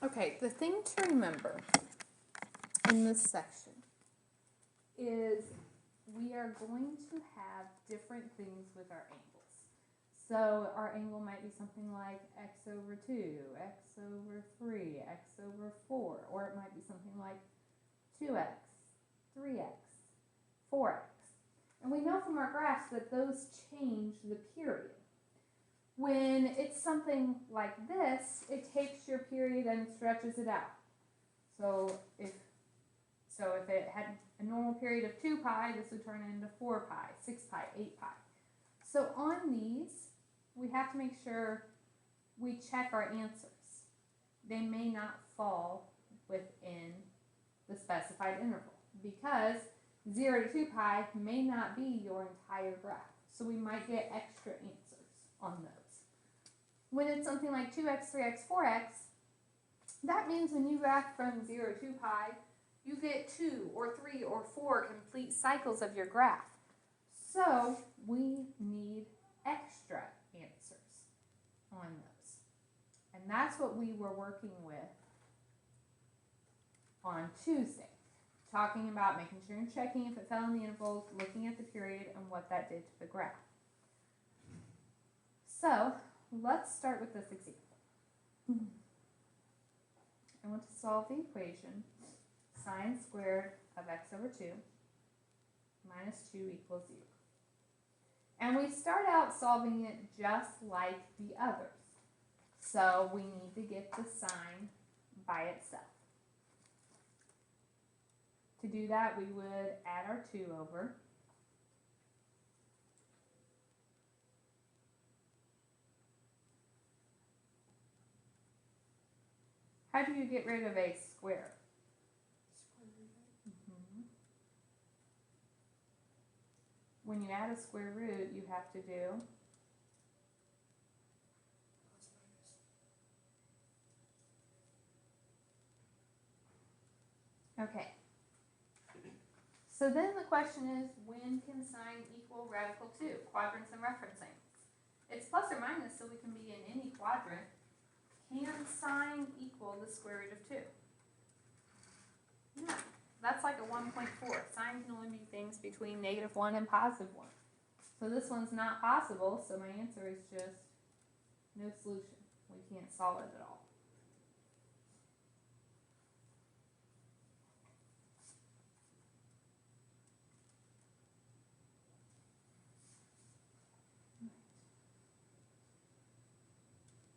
Okay, the thing to remember in this section is we are going to have different things with our angles. So our angle might be something like x over 2, x over 3, x over 4, or it might be something like 2x, 3x, 4x. And we know from our graphs that those change the period. When it's something like this, it takes your period and stretches it out. So if it had a normal period of 2 pi, this would turn into 4 pi, 6 pi, 8 pi. So on these, we have to make sure we check our answers. They may not fall within the specified interval because 0 to 2 pi may not be your entire graph. So we might get extra answers on those. When it's something like 2x, 3x, 4x, that means when you graph from 0 to 2 pi, you get 2 or 3 or 4 complete cycles of your graph. So we need extra answers on those. And that's what we were working with on Tuesday. Talking about making sure and checking if it fell in the intervals, looking at the period, and what that did to the graph. So let's start with this example. I want to solve the equation sine squared of x over 2 minus 2 equals 0. And we start out solving it just like the others. So we need to get the sine by itself. To do that, we would add our 2 over. How do you get rid of a square? When you add a square root, you have to do okay. So then the question is, when can sine equal radical 2? Quadrants and reference angles. It's plus or minus, so we can be in any quadrant. Can sine equal the square root of 2? No. That's like a 1.4. Sine can only be things between -1 and +1. So this one's not possible, so my answer is just no solution. We can't solve it at all.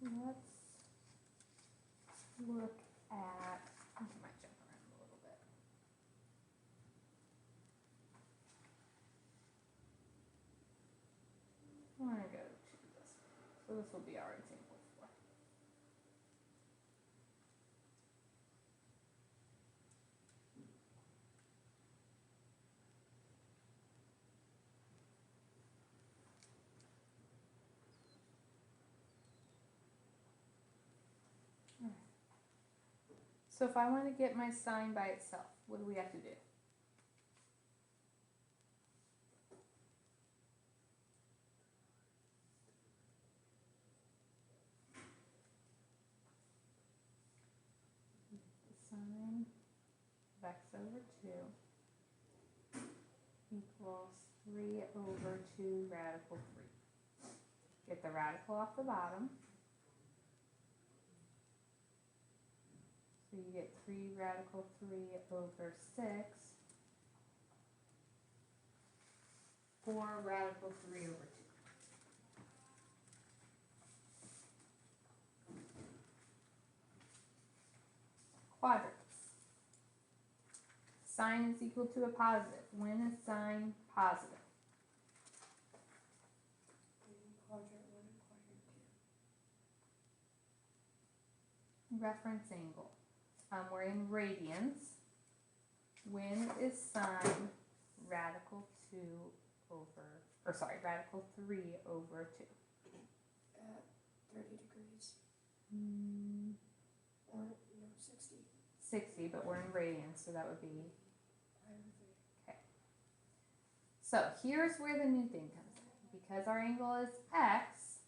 Let's look at, I might jump around a little bit. I want to go to this. So this will be our example 4. So if I want to get my sine by itself, what do we have to do? Sine of x over 2 equals 3 over 2 radical 3. Get the radical off the bottom. So you get 3 radical 3 over 6. 4 radical 3 over 2. Quadrants. Sine is equal to a positive. When is sine positive? Reference angle. We're in radians. When is sine radical 2 over, or sorry, radical 3 over 2? At 30 degrees. Or, 60. 60, but we're in radians, so that would be, okay. So here's where the new thing comes in. Because our angle is x,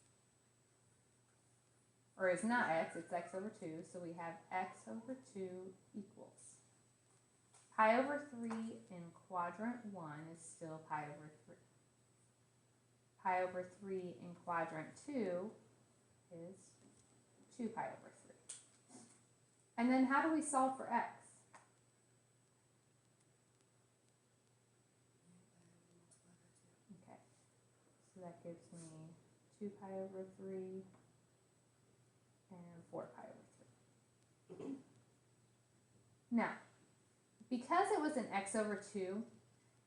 or is not x, it's x over 2, so we have x over 2 equals pi over 3 in quadrant 1 is still pi over 3. Pi over 3 in quadrant 2 is 2 pi over 3. And then how do we solve for x? Okay, so that gives me 2 pi over 3 and 4 pi over 3. Now, because it was an x over 2,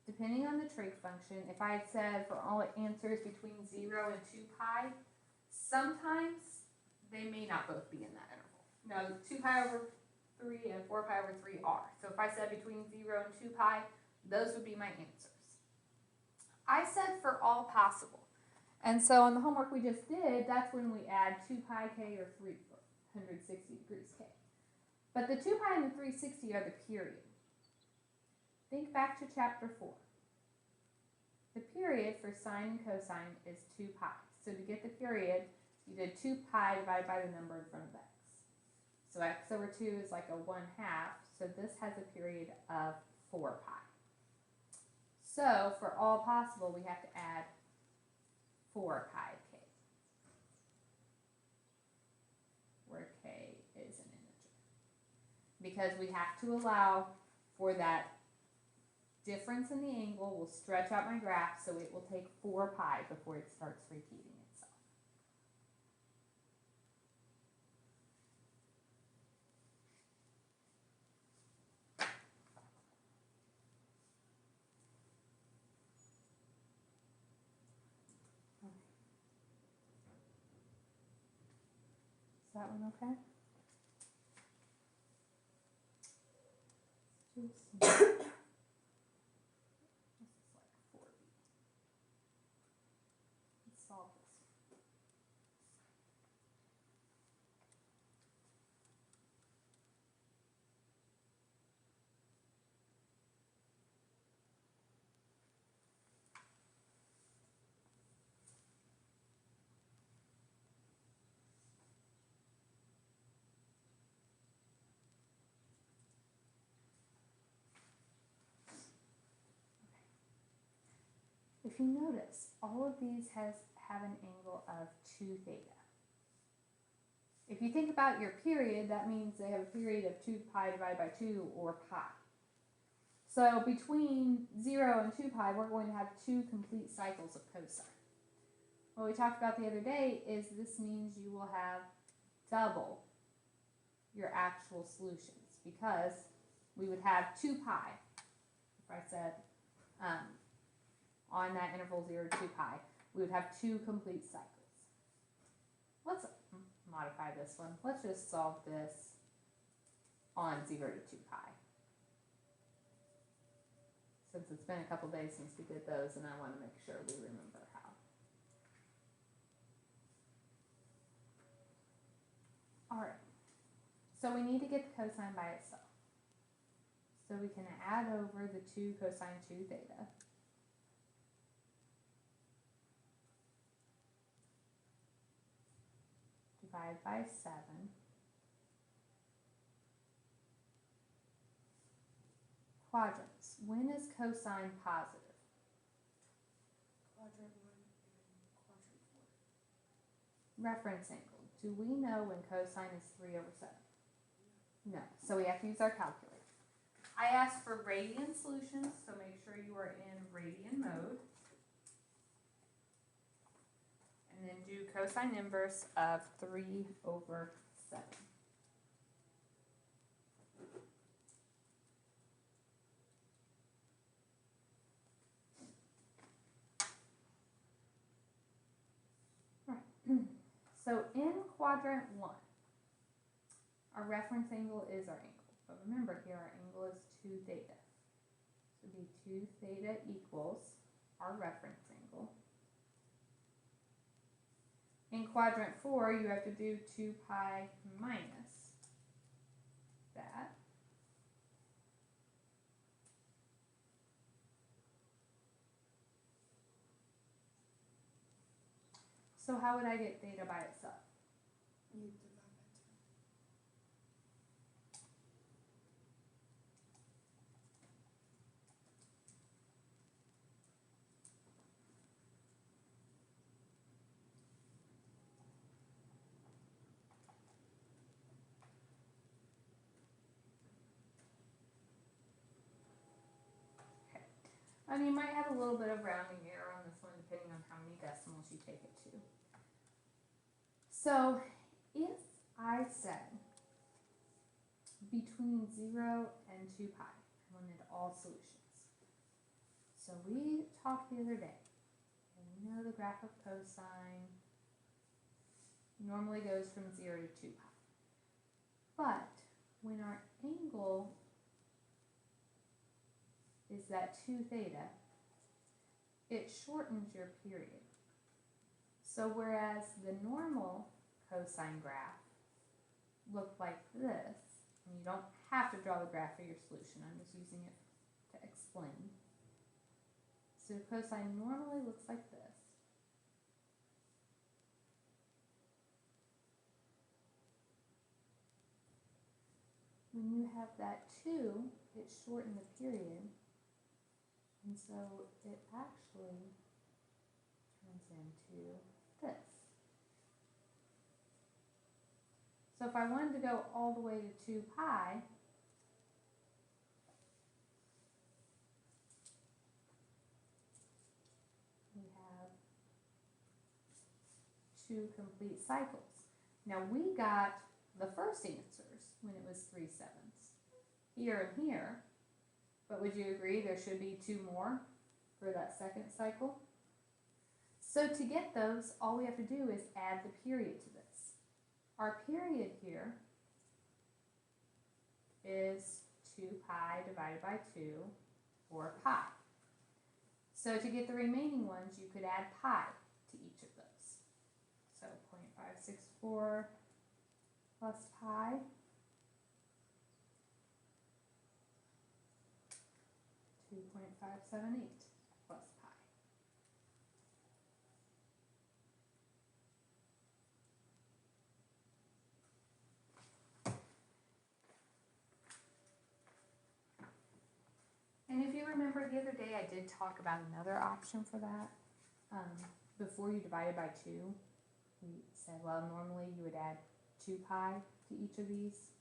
depending on the trig function, if I had said for all answers between 0 and 2 pi, sometimes they may not both be in that interval. Now, 2 pi over 3 and 4 pi over 3 are. So if I said between 0 and 2 pi, those would be my answers. I said for all possible. And so on the homework we just did, that's when we add 2 pi k or 360 degrees k. But the 2 pi and the 360 are the period. Think back to chapter 4. The period for sine and cosine is 2 pi. So to get the period, you did 2 pi divided by the number in front of x. So x over 2 is like a 1/2, so this has a period of 4 pi. So for all possible, we have to add 4 pi k, where k is an integer. Because we have to allow for that difference in the angle. We'll stretch out my graph so it will take 4 pi before it starts repeating itself. Is that one okay? This is like 4b. Let's solve this. If you notice, all of these have an angle of 2 theta. If you think about your period, that means they have a period of 2 pi divided by 2, or pi. So between 0 and 2 pi, we're going to have 2 complete cycles of cosine. What we talked about the other day is this means you will have double your actual solutions, because we would have 2 pi, if I said on that interval 0 to 2 pi, we would have 2 complete cycles. Let's modify this one. Let's just solve this on 0 to 2 pi. Since it's been a couple days since we did those, and I want to make sure we remember how. Alright, so we need to get the cosine by itself. So we can add over the 2 cosine 2 theta. Divide by 7. Quadrants. When is cosine positive? Quadrant 1 and quadrant 4. Reference angle. Do we know when cosine is 3 over 7? No. So we have to use our calculator. I asked for radian solutions, so make sure you are in radian mode. And then do cosine inverse of 3 over 7. Right. So in quadrant 1, our reference angle is our angle. But remember here, our angle is 2 theta. So it'd be 2 theta equals our reference angle. In quadrant 4, you have to do 2 pi minus that. So how would I get theta by itself? You And you might have a little bit of rounding error on this one depending on how many decimals you take it to. So if I said between 0 and 2 pi, I wanted all solutions. So we talked the other day, and we know the graph of cosine normally goes from 0 to 2 pi. But when our angle is that 2 theta, it shortens your period. So whereas the normal cosine graph looked like this, and you don't have to draw the graph for your solution, I'm just using it to explain. So cosine normally looks like this. When you have that 2, it shortened the period, and so it actually turns into this. So if I wanted to go all the way to 2 pi, we have 2 complete cycles. Now we got the first answers when it was 3/7 here and here, but would you agree there should be 2 more for that second cycle? So to get those, all we have to do is add the period to this. Our period here is 2 pi divided by 2, or pi. So to get the remaining ones, you could add pi to each of those. So 0.564 plus pi, 2.578 plus pi. And if you remember the other day, I did talk about another option for that. Before you divided by 2, we said, well, normally you would add 2 pi to each of these.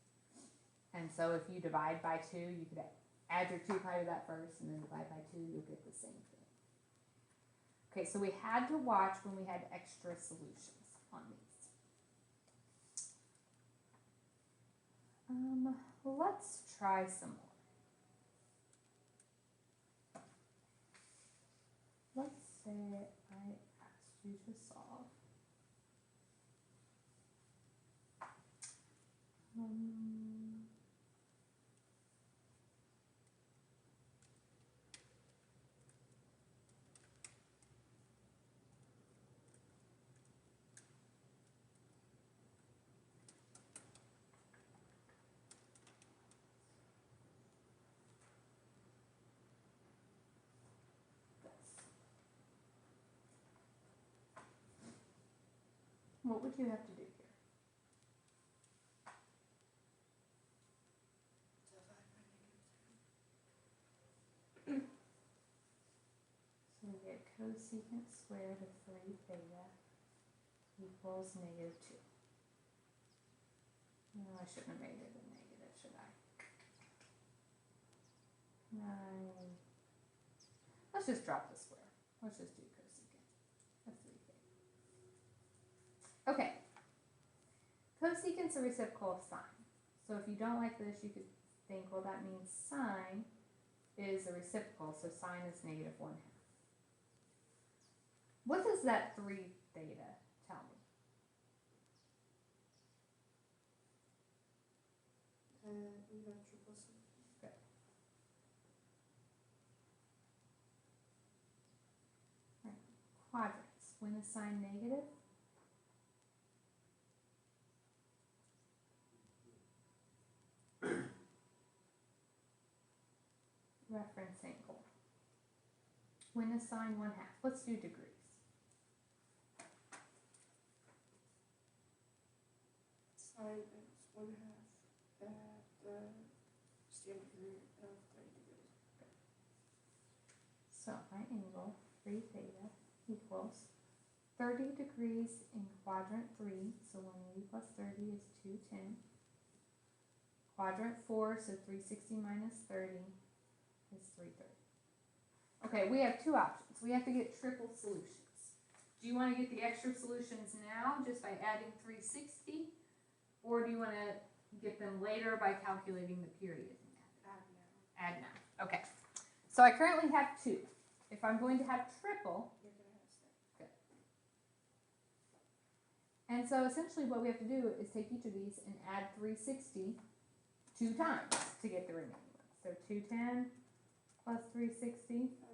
And so if you divide by 2, you could add your 2 pi to that first, and then divide by 2, you'll get the same thing. Okay, so we had to watch when we had extra solutions on these. Let's try some more. Let's say I asked you to solve what would you have to do here? So we get cosecant squared of 3 theta equals -2. No, I shouldn't have made it a negative, should I? No. Let's just drop the square. Let's just do cosecant of 3 theta. Okay. Cosecant's a reciprocal of sine. So if you don't like this, you could think, well, that means sine is a reciprocal, so sine is -1/2. What does that 3 theta tell me? We got triple sum. Good. Right. Quadrants. When is sine negative? Reference angle. When is sine 1/2? Let's do degrees. Sine is 1/2 at the standard degree of 30 degrees. So my angle, 3 theta, equals 30 degrees in quadrant 3, so 180 plus 30 is 210. Quadrant 4, so 360 minus 30 is 330. Okay, we have two options. We have to get triple solutions. Do you wanna get the extra solutions now, just by adding 360? Or do you wanna get them later by calculating the period? Add now. Add now, okay. So I currently have two. If I'm going to have triple, You're gonna have six. and so essentially what we have to do is take each of these and add 360 two times to get the remaining ones. So 210 plus 360. 570.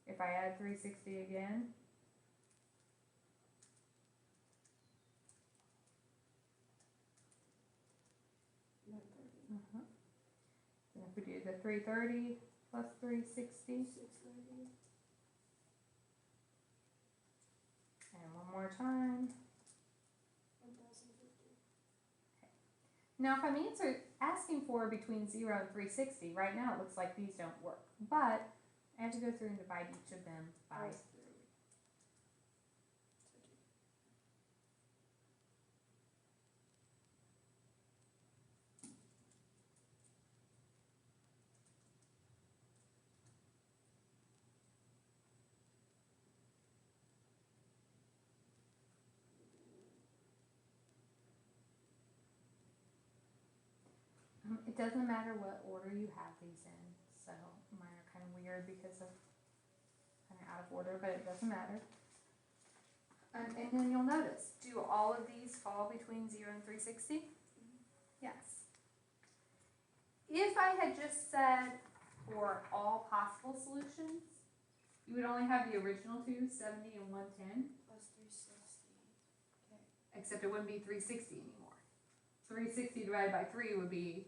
If I add 360 again, 130. and if we do the 330 plus 360, 630. and one more time. 1050. Now if I'm asking for between 0 and 360, right now it looks like these don't work. But I have to go through and divide each of them by 3. It doesn't matter what order you have these in, so mine are kind of weird because of kind of out of order, but it doesn't matter. And then you'll notice, do all of these fall between 0 and 360? Yes. If I had just said for all possible solutions, you would only have the original two, 70 and 110, Plus 360. Okay. except it wouldn't be 360 anymore. 360 divided by 3 would be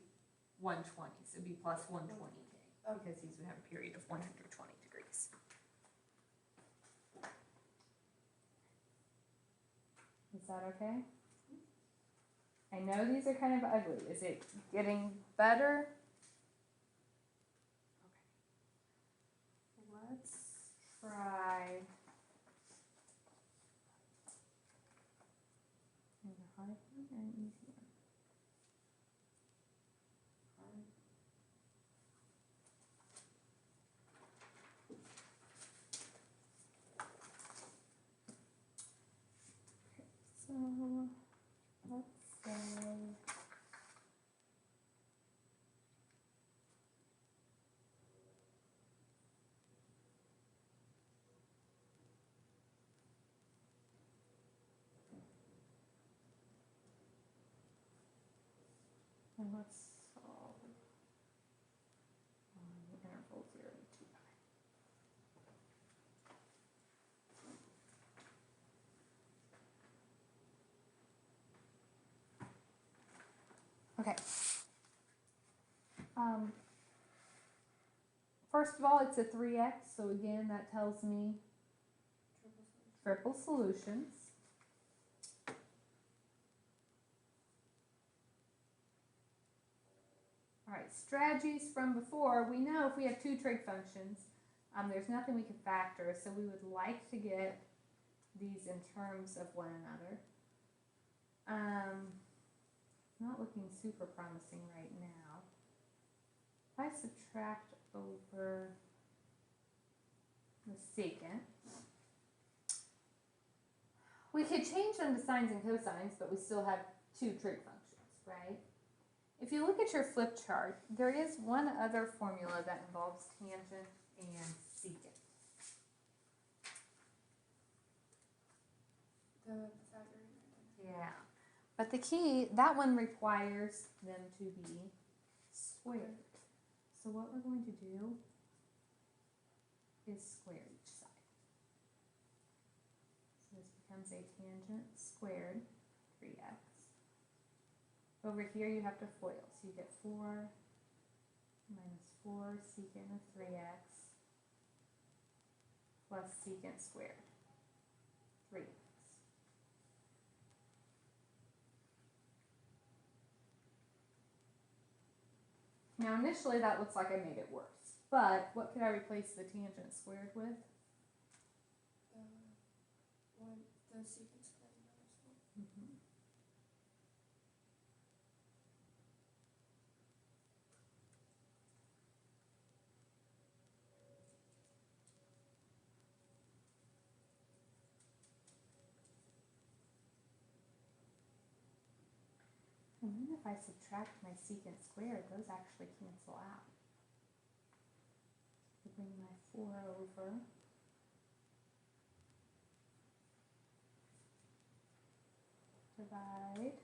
120, so it'd be plus 120K, because these would have a period of 120 degrees. Is that okay? I know these are kind of ugly. Is it getting better? Okay. Let's try a hard one and an easy one. So let's say and let's solve on the interval 0 to 2 pi. Okay. First of all, it's a 3x, so again, that tells me Triple solution. triple solutions. All right, strategies from before. We know if we have two trig functions, there's nothing we can factor, so we would like to get these in terms of one another. Not looking super promising right now. If I subtract over the secant, we could change them to sines and cosines, but we still have two trig functions, right? If you look at your flip chart, there is one other formula that involves tangent and secant. The Pythagorean. Yeah. But the key, that one requires them to be squared. So what we're going to do is square each side. So this becomes a tangent squared 3x. Over here you have to FOIL. So you get 4 minus 4 secant of 3x plus secant squared 3x. Now initially that looks like I made it worse, but what could I replace the tangent squared with? The secant squared minus 1. Mm-hmm. if I subtract my secant squared, those actually cancel out. I bring my 4 over. Divide.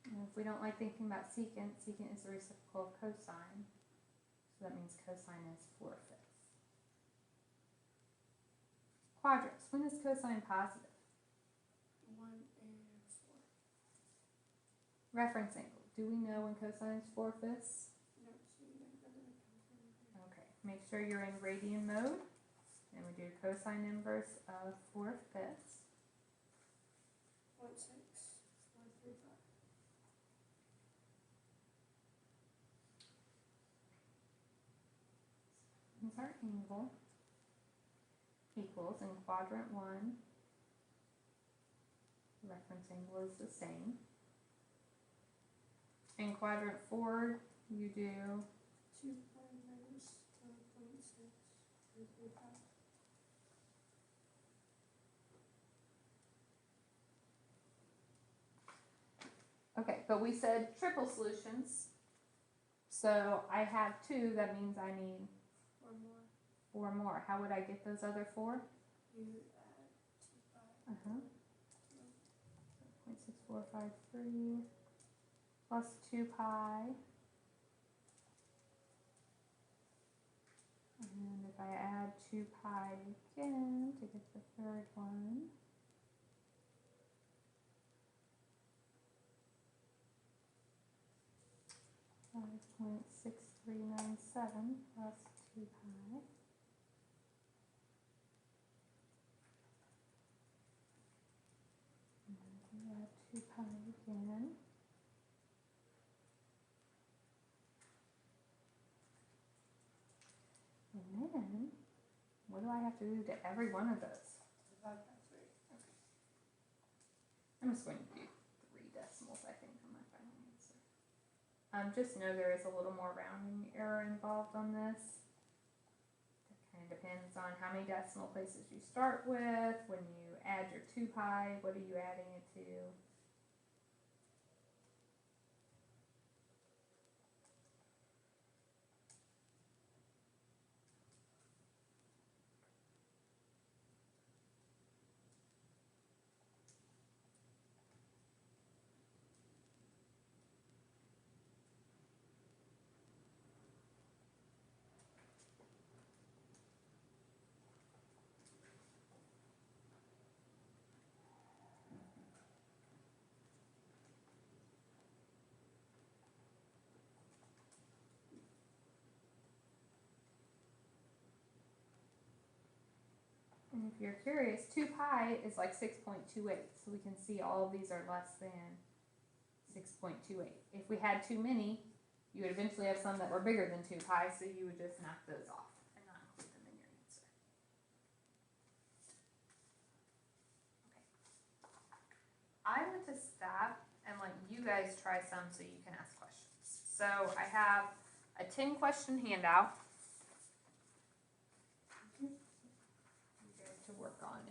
And if we don't like thinking about secant, secant is the reciprocal of cosine. So that means cosine is 4/5. Quadrants. When is cosine positive? 1 and 4. Reference angle. Do we know when cosine is 4/5? No, so you don't have an account. Okay. Make sure you're in radian mode. And we do cosine inverse of 4/5. 0.6435. Here's our angle. Equals in quadrant 1. Reference angle is the same. In quadrant 4, you do 2 pi minus 1.6335. okay, but we said triple solutions. So I have 2, that means I need Or more. 4 more. How would I get those other 4? You add 2 pi. 0.6453 plus 2 pi. And if I add 2 pi again to get the third one, .6397 plus 2 pi. And if we add 2 pi again. And then, what do I have to do to every one of those? Divide by 3. I'm just going to do 3 decimals, I think, on my final answer. Just know there is a little more rounding error involved on this. It kind of depends on how many decimal places you start with. When you add your 2 pi, what are you adding it to? And if you're curious, 2 pi is like 6.28, so we can see all of these are less than 6.28. If we had too many, you would eventually have some that were bigger than 2 pi, so you would just knock those off and not include them in your answer. Okay. I want to stop and let you guys try some so you can ask questions. So I have a 10-question handout. To work on.